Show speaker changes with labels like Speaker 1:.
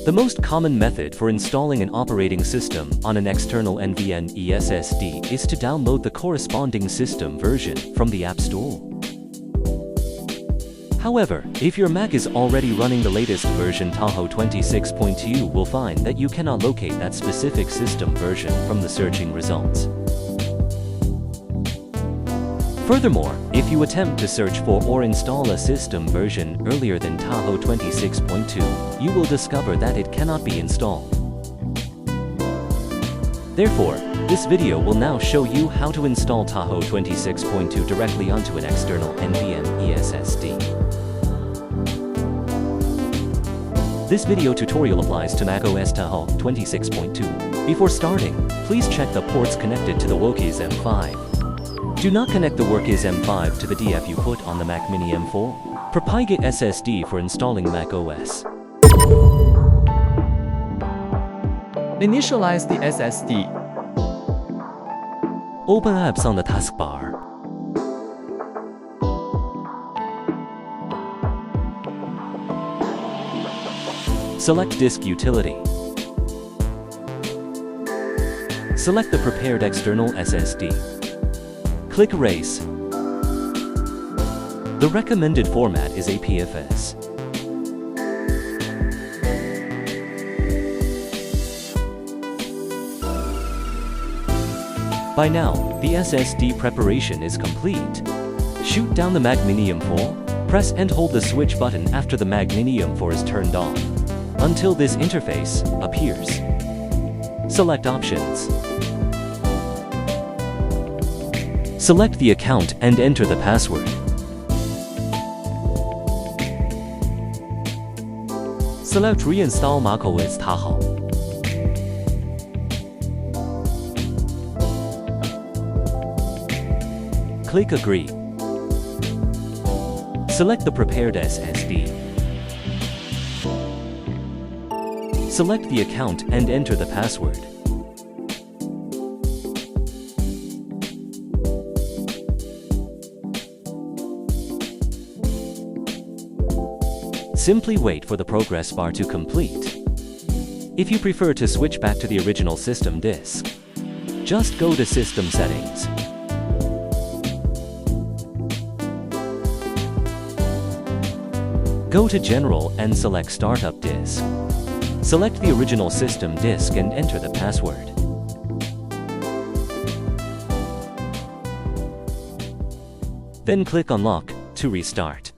Speaker 1: The most common method for installing an operating system on an external NVMe SSD is to download the corresponding system version from the App Store. However, if your Mac is already running the latest version Tahoe 26.2, you will find that you cannot locate that specific system version from the searching results. Furthermore, if you attempt to search for or install a system version earlier than Tahoe 26.2, you will discover that it cannot be installed. Therefore, this video will now show you how to install Tahoe 26.2 directly onto an external NVMe SSD. This video tutorial applies to macOS Tahoe 26.2. Before starting, please check the ports connected to the Wokyis M5. Do not connect the Wokyis M5 to the DF you put on the Mac Mini M4. Propagate SSD for installing macOS.
Speaker 2: Initialize the SSD.
Speaker 1: Open apps on the taskbar. Select Disk Utility. Select the prepared external SSD. Click Erase. The recommended format is APFS. By now, the SSD preparation is complete. Shoot down the Mac Mini M4, press and hold the switch button after the Mac Mini M4 is turned on, until this interface appears. Select Options. Select the account and enter the password. Select Reinstall macOS Tahoe. Click Agree. Select the prepared SSD. Select the account and enter the password. Simply wait for the progress bar to complete. If you prefer to switch back to the original system disk, just go to System Settings. Go to General and select Startup Disk. Select the original system disk and enter the password. Then click Unlock to restart.